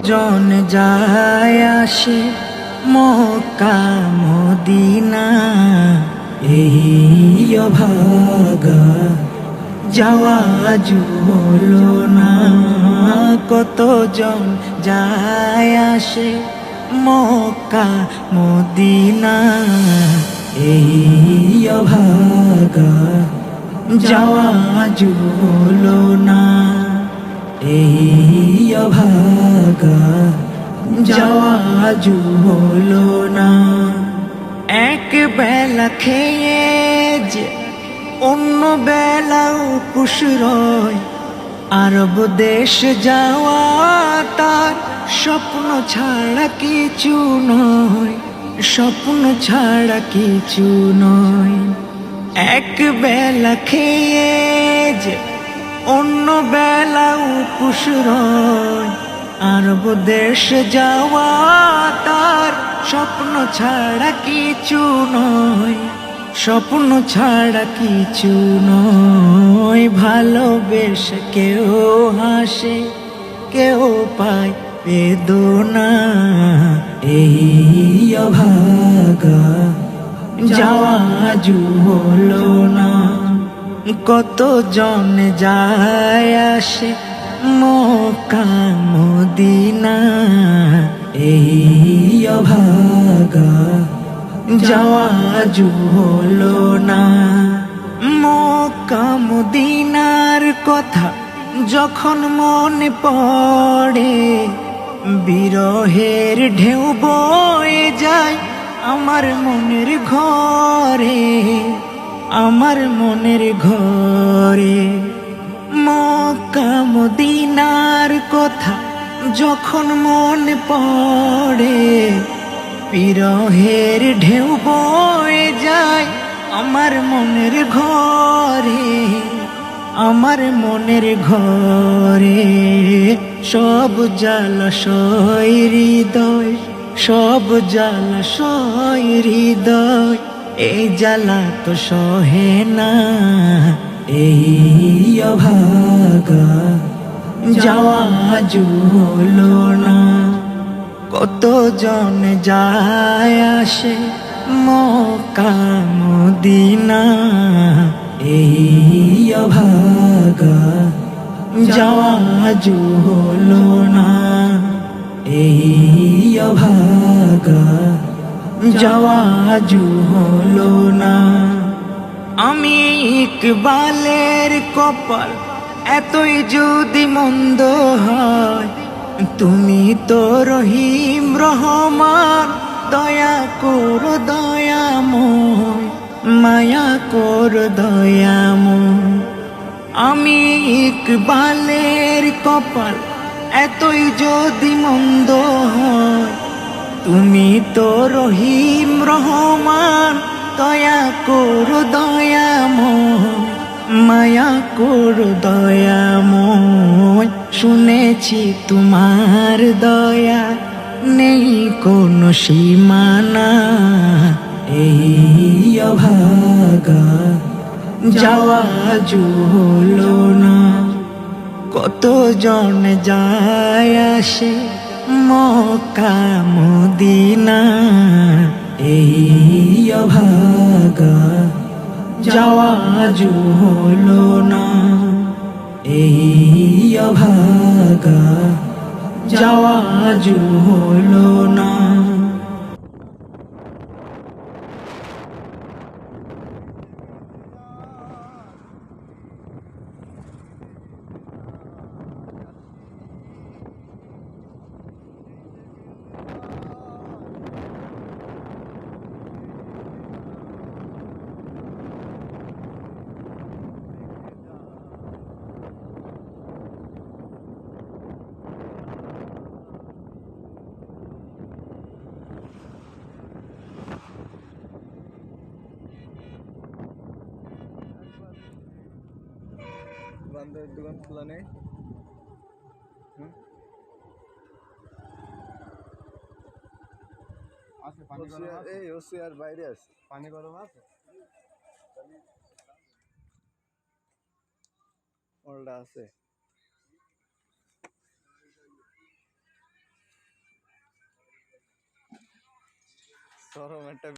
জন যায় আসে Mecca Medina, এই অভাগা যাওয়া হলো না। কতজন যায় আসে মক্কা মদিনা, এই অভাগা যাওয়া হলো না। এই অভাগা যাওয়া হলো না। এক বেলা খেয়ে যে অন্য বেলা উপোস রয়, আরব দেশ যাওয়া তার স্বপ্ন ছাড়া কিছু নয়, স্বপ্ন ছাড়া কিছু নয়। এক বেলা খেয়ে যে অন্য বেলা উপোস রয়, আরব দেশ যাওয়া তার স্বপ্ন ছাড়া কিছু নয়, স্বপ্ন ছাড়া কিছু নয়। ভালোবেসে কেউ হাসে, কেউ পায় বেদনা, এই অভাগা যাওয়া হলো না। কতজন যায় আসে মক্কা মদিনা, এই অভাগা যাওয়া হলো না। মক্কা মদিনার কথা যখন মনে পড়ে, বিরহের ঢেউ বয়ে যায় আমার মনের ঘরে, আমার মনের ঘরে। মক্কা মদিনার কথা যখন মনে পড়ে, বিরহের ঢেউ বয়ে যায় আমার মনের ঘরে, আমার মনের ঘরে। সব জলাশয় হৃদয়, সব জলাশয় হৃদয়, এই জ্বালা তো সহে না। এই অভাগা যাওয়া হলো না। কতজন যায় আসে মক্কা মদিনা, এই অভাগা যাওয়া হলো না। এই অভাগা যাওয়া হলো না। আমি ইকবালের কপাল এতই যদি মন্দ হয়, তুমি তো রহিম রহমান, দয়া করো দয়াময়, মায়া করো দয়াময়। আমি ইকবালের কপাল এতই যদি মন্দ হয়, তুমি তো রহিম রহমান, দয়া করো দয়াময়, মায়া করো দয়াময়। শুনেছি তোমার দয়া নেই কোনো সীমানা, এই অভাগা যাওয়া হলো না। কতজন যায় আসে মক্কা মদিনা, এই অভাগা যাওয়া হলো না। এই অভাগা যাওয়া হলো না। বান্দার দোকান খোলা নেই। আছে পানি গরম আছে, এই ওসিআর বাইরে আছে, পানি গরম আছে, ওলটা আছে। চরম একটা